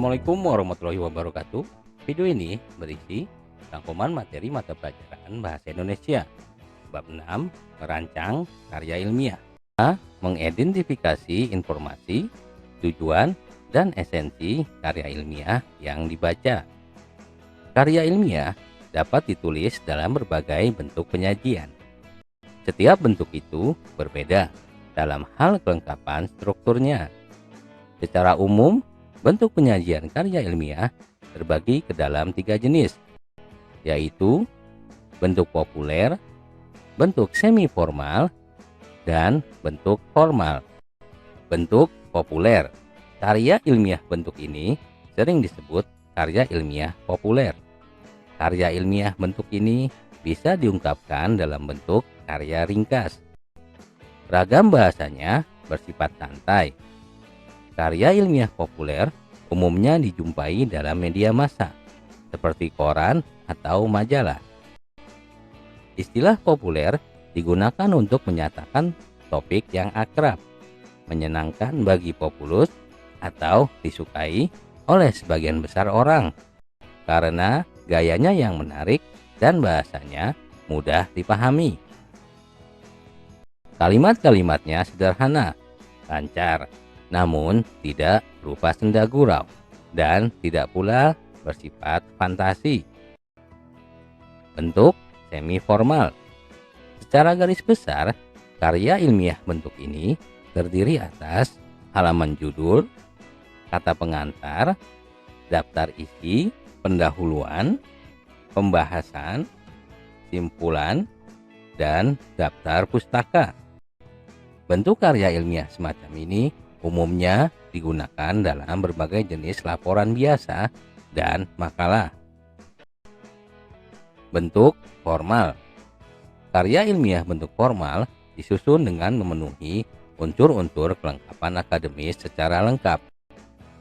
Assalamualaikum warahmatullahi wabarakatuh. Video ini berisi rangkuman materi mata pelajaran Bahasa Indonesia Bab 6, Merancang Karya Ilmiah. A. Mengidentifikasi informasi, tujuan, dan esensi karya ilmiah yang dibaca. Karya ilmiah dapat ditulis dalam berbagai bentuk penyajian. Setiap bentuk itu berbeda dalam hal kelengkapan strukturnya. Secara umum, bentuk penyajian karya ilmiah terbagi ke dalam 3 jenis, yaitu bentuk populer, bentuk semi formal, dan bentuk formal. Bentuk populer. Karya ilmiah bentuk ini sering disebut karya ilmiah populer. Karya ilmiah bentuk ini bisa diungkapkan dalam bentuk karya ringkas. Ragam bahasanya bersifat santai. Karya ilmiah populer umumnya dijumpai dalam media massa, seperti koran atau majalah. Istilah populer digunakan untuk menyatakan topik yang akrab, menyenangkan bagi populus, atau disukai oleh sebagian besar orang, karena gayanya yang menarik dan bahasanya mudah dipahami. Kalimat-kalimatnya sederhana, lancar, namun tidak berupa senda gurau dan tidak pula bersifat fantasi. Bentuk semi formal. Secara garis besar, karya ilmiah bentuk ini terdiri atas halaman judul, kata pengantar, daftar isi, pendahuluan, pembahasan, simpulan, dan daftar pustaka. Bentuk karya ilmiah semacam ini umumnya digunakan dalam berbagai jenis laporan biasa dan makalah. Bentuk formal. Karya ilmiah bentuk formal disusun dengan memenuhi unsur-unsur kelengkapan akademis secara lengkap,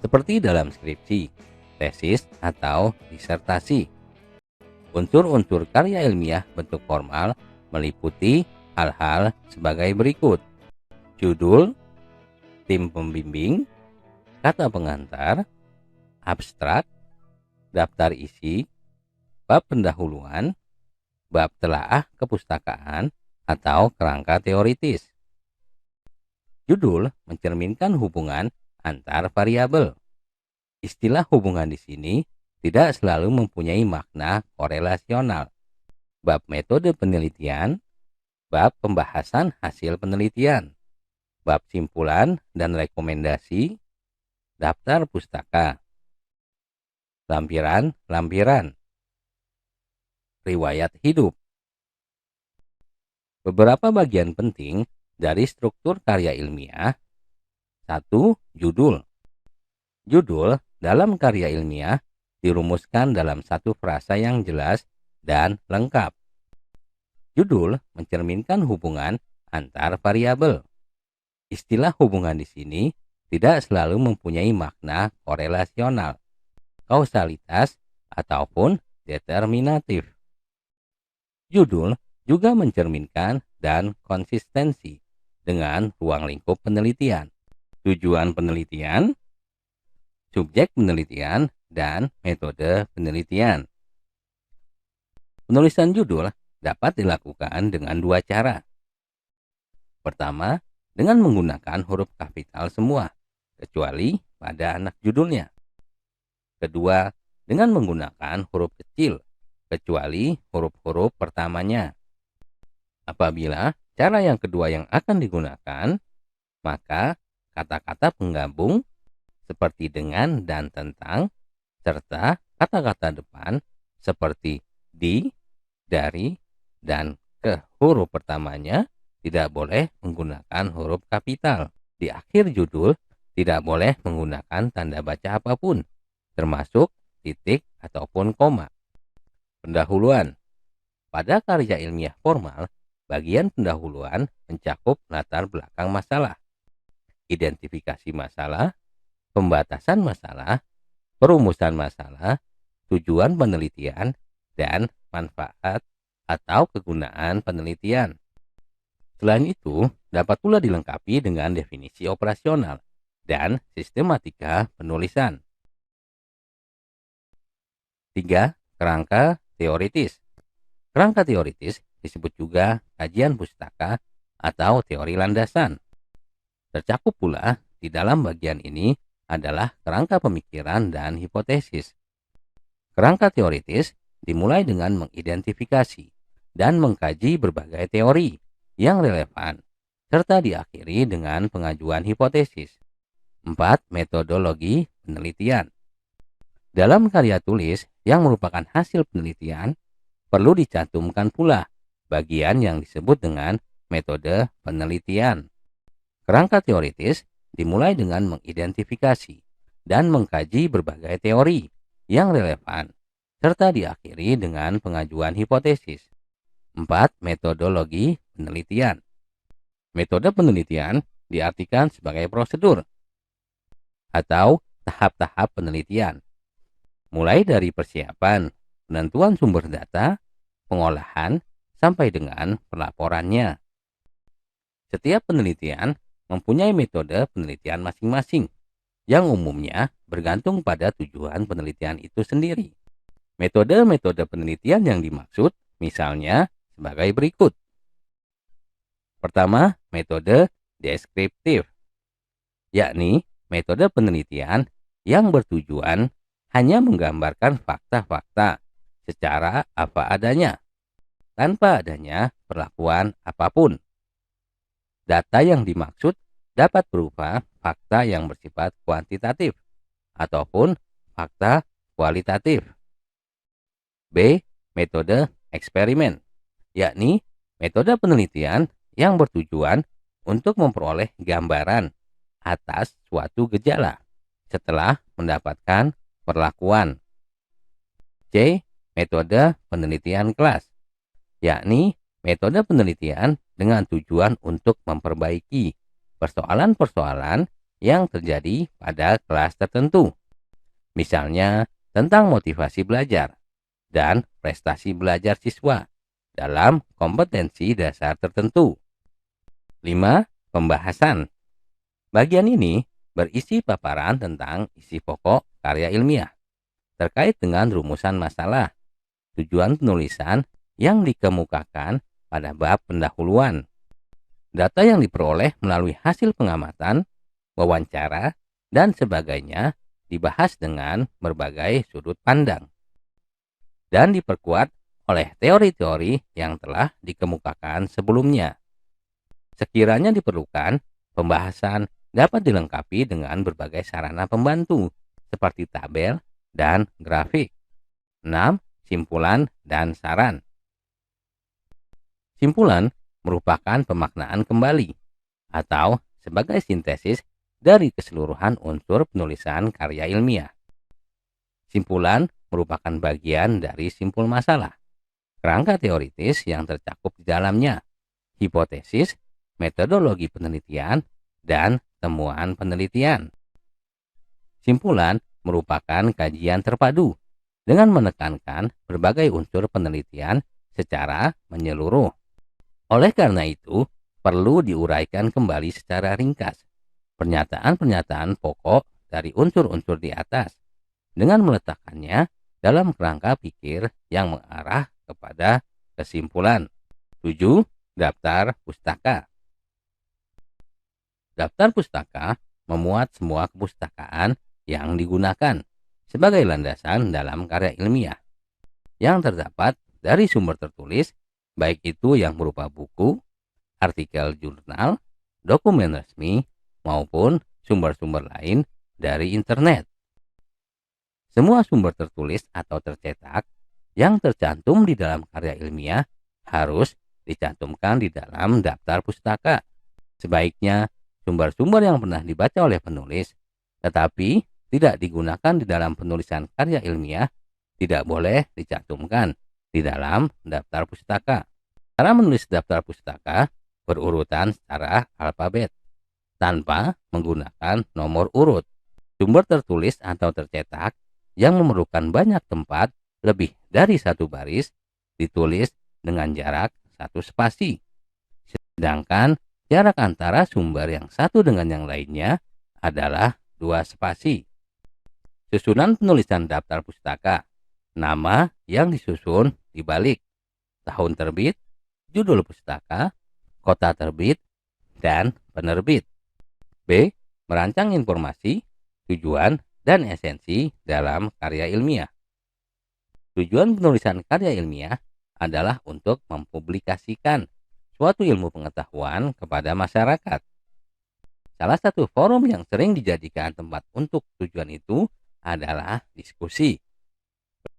seperti dalam skripsi, tesis, atau disertasi. Unsur-unsur karya ilmiah bentuk formal meliputi hal-hal sebagai berikut: judul, tim pembimbing, kata pengantar, abstrak, daftar isi, bab pendahuluan, bab telaah kepustakaan, atau kerangka teoritis. Judul mencerminkan hubungan antar variabel. Istilah hubungan di sini tidak selalu mempunyai makna korelasional. Bab metode penelitian, bab pembahasan hasil penelitian, bab simpulan dan rekomendasi, daftar pustaka, lampiran-lampiran, riwayat hidup. Beberapa bagian penting dari struktur karya ilmiah. 1. Judul. Judul dalam karya ilmiah dirumuskan dalam satu frasa yang jelas dan lengkap. Judul mencerminkan hubungan antar variabel. Istilah hubungan di sini tidak selalu mempunyai makna korelasional, kausalitas, ataupun determinatif. Judul juga mencerminkan dan konsistensi dengan ruang lingkup penelitian, tujuan penelitian, subjek penelitian, dan metode penelitian. Penulisan judul dapat dilakukan dengan 2 cara. Pertama, dengan menggunakan huruf kapital semua, kecuali pada anak judulnya. Kedua, dengan menggunakan huruf kecil, kecuali huruf-huruf pertamanya. Apabila cara yang kedua yang akan digunakan, maka kata-kata penggabung seperti dengan dan tentang, serta kata-kata depan seperti di, dari, dan ke huruf pertamanya tidak boleh menggunakan huruf kapital. Di akhir judul tidak boleh menggunakan tanda baca apapun, termasuk titik ataupun koma. Pendahuluan. Pada karya ilmiah formal, bagian pendahuluan mencakup latar belakang masalah, identifikasi masalah, pembatasan masalah, perumusan masalah, tujuan penelitian, dan manfaat atau kegunaan penelitian. Selain itu, dapat pula dilengkapi dengan definisi operasional dan sistematika penulisan. 3. Kerangka teoritis. Kerangka teoritis disebut juga kajian pustaka atau teori landasan. Tercakup pula di dalam bagian ini adalah kerangka pemikiran dan hipotesis. Kerangka teoritis dimulai dengan mengidentifikasi dan mengkaji berbagai teori yang relevan, serta diakhiri dengan pengajuan hipotesis. 4. Metodologi penelitian. Dalam karya tulis yang merupakan hasil penelitian, perlu dicantumkan pula bagian yang disebut dengan metode penelitian. Kerangka teoritis dimulai dengan mengidentifikasi dan mengkaji berbagai teori yang relevan, serta diakhiri dengan pengajuan hipotesis. 4. Metodologi penelitian. Metode penelitian diartikan sebagai prosedur atau tahap-tahap penelitian, mulai dari persiapan, penentuan sumber data, pengolahan, sampai dengan pelaporannya. Setiap penelitian mempunyai metode penelitian masing-masing, yang umumnya bergantung pada tujuan penelitian itu sendiri. Metode-metode penelitian yang dimaksud misalnya sebagai berikut. Pertama, metode deskriptif, yakni metode penelitian yang bertujuan hanya menggambarkan fakta-fakta secara apa adanya, tanpa adanya perlakuan apapun. Data yang dimaksud dapat berupa fakta yang bersifat kuantitatif ataupun fakta kualitatif. B. Metode eksperimen, yakni metode penelitian yang bertujuan untuk memperoleh gambaran atas suatu gejala setelah mendapatkan perlakuan. C. Metode penelitian kelas, yakni metode penelitian dengan tujuan untuk memperbaiki persoalan-persoalan yang terjadi pada kelas tertentu, misalnya tentang motivasi belajar dan prestasi belajar siswa dalam kompetensi dasar tertentu. 5. Pembahasan. Bagian ini berisi paparan tentang isi pokok karya ilmiah terkait dengan rumusan masalah, tujuan penulisan yang dikemukakan pada bab pendahuluan, data yang diperoleh melalui hasil pengamatan, wawancara, dan sebagainya dibahas dengan berbagai sudut pandang dan diperkuat oleh teori-teori yang telah dikemukakan sebelumnya. Sekiranya diperlukan, pembahasan dapat dilengkapi dengan berbagai sarana pembantu seperti tabel dan grafik. 6. Simpulan dan saran. Simpulan merupakan pemaknaan kembali atau sebagai sintesis dari keseluruhan unsur penulisan karya ilmiah. Simpulan merupakan bagian dari simpul masalah, kerangka teoritis yang tercakup di dalamnya, hipotesis, metodologi penelitian, dan temuan penelitian. Simpulan merupakan kajian terpadu dengan menekankan berbagai unsur penelitian secara menyeluruh. Oleh karena itu, perlu diuraikan kembali secara ringkas pernyataan-pernyataan pokok dari unsur-unsur di atas dengan meletakkannya dalam kerangka pikir yang mengarah kepada kesimpulan. 7. Daftar pustaka. Daftar pustaka memuat semua kepustakaan yang digunakan sebagai landasan dalam karya ilmiah yang terdapat dari sumber tertulis, baik itu yang berupa buku, artikel jurnal, dokumen resmi, maupun sumber-sumber lain dari internet. Semua sumber tertulis atau tercetak yang tercantum di dalam karya ilmiah harus dicantumkan di dalam daftar pustaka. Sebaiknya sumber-sumber yang pernah dibaca oleh penulis tetapi tidak digunakan di dalam penulisan karya ilmiah tidak boleh dicantumkan di dalam daftar pustaka. Cara menulis daftar pustaka berurutan secara alfabet tanpa menggunakan nomor urut. Sumber tertulis atau tercetak yang memerlukan banyak tempat lebih dari satu baris ditulis dengan jarak 1 spasi. Sedangkan jarak antara sumber yang satu dengan yang lainnya adalah 2 spasi. Susunan penulisan daftar pustaka. nama yang disusun di balik, tahun terbit, judul pustaka, kota terbit, dan penerbit. B. Merancang informasi, tujuan, dan esensi dalam karya ilmiah. Tujuan penulisan karya ilmiah adalah untuk mempublikasikan suatu ilmu pengetahuan kepada masyarakat. Salah satu forum yang sering dijadikan tempat untuk tujuan itu adalah diskusi.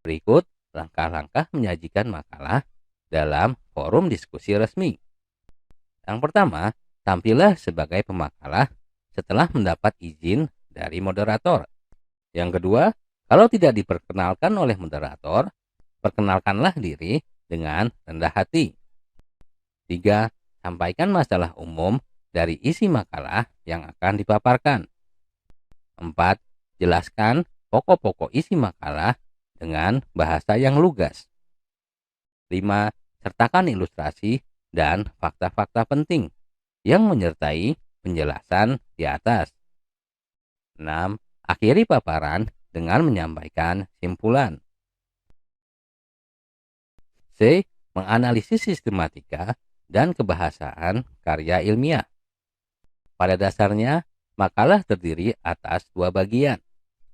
Berikut langkah-langkah menyajikan makalah dalam forum diskusi resmi. Yang pertama, tampillah sebagai pemakalah setelah mendapat izin dari moderator. Yang kedua, kalau tidak diperkenalkan oleh moderator, perkenalkanlah diri dengan rendah hati. 3. Sampaikan masalah umum dari isi makalah yang akan dipaparkan. 4. Jelaskan pokok-pokok isi makalah dengan bahasa yang lugas. 5. Sertakan ilustrasi dan fakta-fakta penting yang menyertai penjelasan di atas. 6. Akhiri paparan dengan menyampaikan simpulan. C. Menganalisis sistematika dan kebahasaan karya ilmiah. Pada dasarnya, makalah terdiri atas dua bagian,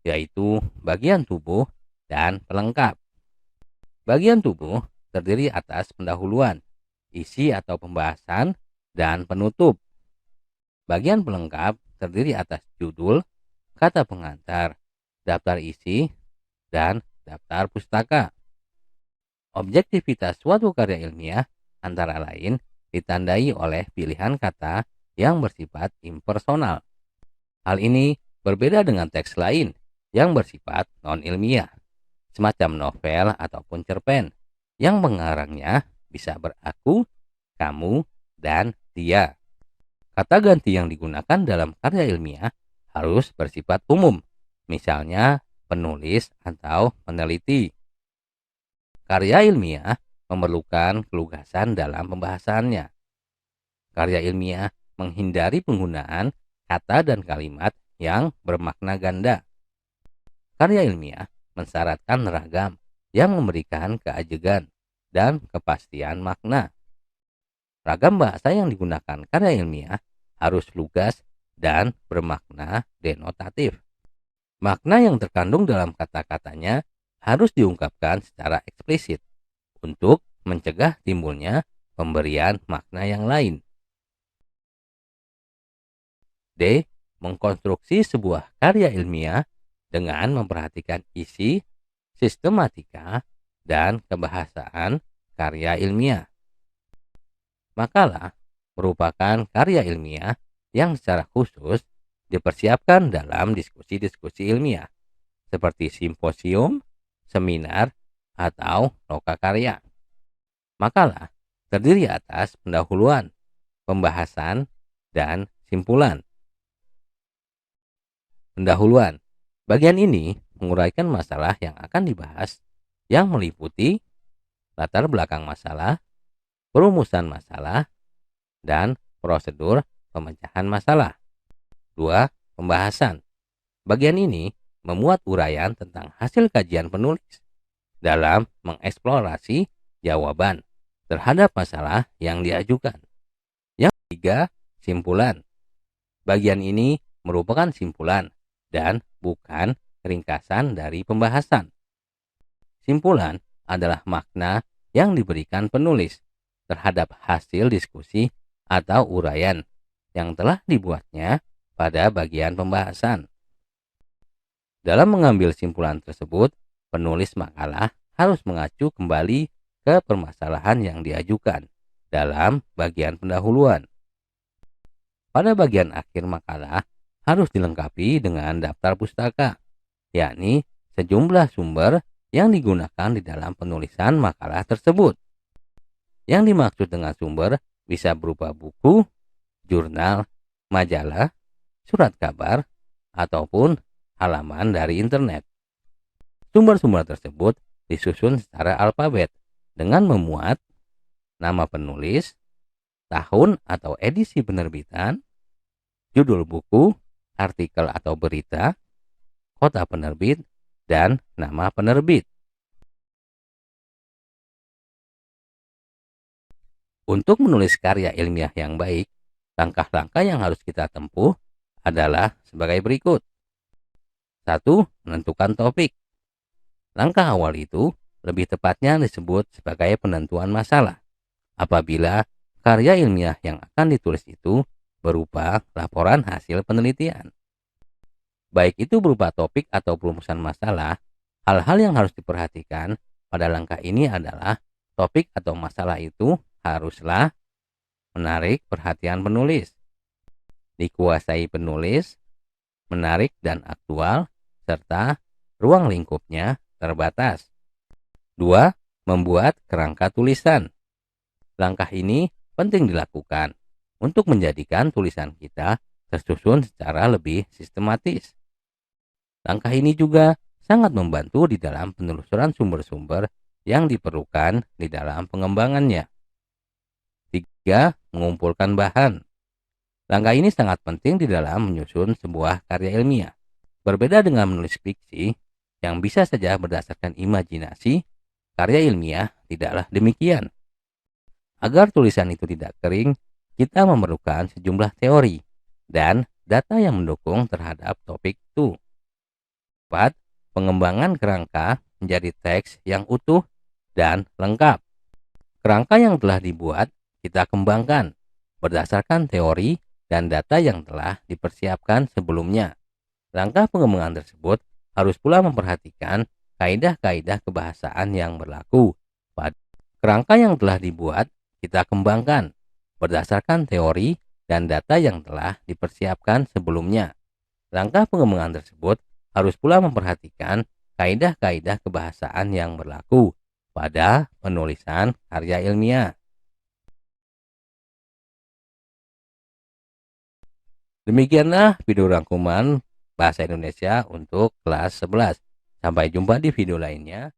yaitu bagian tubuh dan pelengkap. Bagian tubuh terdiri atas pendahuluan, isi atau pembahasan, dan penutup. Bagian pelengkap terdiri atas judul, kata pengantar, daftar isi, dan daftar pustaka. Objektivitas suatu karya ilmiah antara lain ditandai oleh pilihan kata yang bersifat impersonal. Hal ini berbeda dengan teks lain yang bersifat non-ilmiah, semacam novel ataupun cerpen, yang pengarangnya bisa beraku, kamu, dan dia. Kata ganti yang digunakan dalam karya ilmiah harus bersifat umum, misalnya penulis atau peneliti. Karya ilmiah memerlukan kelugasan dalam pembahasannya. Karya ilmiah menghindari penggunaan kata dan kalimat yang bermakna ganda. Karya ilmiah mensyaratkan ragam yang memberikan keajegan dan kepastian makna. Ragam bahasa yang digunakan karya ilmiah harus lugas dan bermakna denotatif. Makna yang terkandung dalam kata-katanya harus diungkapkan secara eksplisit untuk mencegah timbulnya pemberian makna yang lain. D. Mengkonstruksi sebuah karya ilmiah dengan memperhatikan isi, sistematika, dan kebahasaan karya ilmiah. Makalah merupakan karya ilmiah yang secara khusus dipersiapkan dalam diskusi-diskusi ilmiah, seperti simposium, seminar, atau lokakarya. Makalah terdiri atas pendahuluan, pembahasan, dan simpulan. Pendahuluan. Bagian ini menguraikan masalah yang akan dibahas, yang meliputi latar belakang masalah, perumusan masalah, dan prosedur pemecahan masalah. 2. Pembahasan. Bagian ini memuat uraian tentang hasil kajian penulis dalam mengeksplorasi jawaban terhadap masalah yang diajukan. Yang ketiga, simpulan. Bagian ini merupakan simpulan dan bukan ringkasan dari pembahasan. Simpulan adalah makna yang diberikan penulis terhadap hasil diskusi atau uraian yang telah dibuatnya pada bagian pembahasan. Dalam mengambil simpulan tersebut, penulis makalah harus mengacu kembali ke permasalahan yang diajukan dalam bagian pendahuluan. Pada bagian akhir makalah harus dilengkapi dengan daftar pustaka, yakni sejumlah sumber yang digunakan di dalam penulisan makalah tersebut. Yang dimaksud dengan sumber bisa berupa buku, jurnal, majalah, surat kabar, ataupun halaman dari internet. Sumber-sumber tersebut disusun secara alfabet dengan memuat nama penulis, tahun atau edisi penerbitan, judul buku, artikel atau berita, kota penerbit, dan nama penerbit. Untuk menulis karya ilmiah yang baik, langkah-langkah yang harus kita tempuh adalah sebagai berikut. 1. Menentukan topik. Langkah awal itu lebih tepatnya disebut sebagai penentuan masalah. Apabila karya ilmiah yang akan ditulis itu berupa laporan hasil penelitian. Baik itu berupa topik atau perumusan masalah, hal-hal yang harus diperhatikan pada langkah ini adalah topik atau masalah itu haruslah menarik perhatian penulis, dikuasai penulis, menarik dan aktual, serta ruang lingkupnya terbatas. 2. Membuat kerangka tulisan. Langkah ini penting dilakukan untuk menjadikan tulisan kita tersusun secara lebih sistematis. Langkah ini juga sangat membantu di dalam penelusuran sumber-sumber yang diperlukan di dalam pengembangannya. 3. Mengumpulkan bahan. Langkah ini sangat penting di dalam menyusun sebuah karya ilmiah. Berbeda dengan menulis fiksi yang bisa saja berdasarkan imajinasi, karya ilmiah tidaklah demikian. Agar tulisan itu tidak kering, kita memerlukan sejumlah teori dan data yang mendukung terhadap topik itu. 4. Pengembangan kerangka menjadi teks yang utuh dan lengkap. Kerangka yang telah dibuat kita kembangkan berdasarkan teori dan data yang telah dipersiapkan sebelumnya. Langkah pengembangan tersebut harus pula memperhatikan kaidah-kaidah kebahasaan yang berlaku. Pada kerangka yang telah dibuat kita kembangkan berdasarkan teori dan data yang telah dipersiapkan sebelumnya. Langkah pengembangan tersebut harus pula memperhatikan kaidah-kaidah kebahasaan yang berlaku pada penulisan karya ilmiah. Demikianlah video rangkuman bahasa Indonesia untuk kelas 11. Sampai jumpa di video lainnya.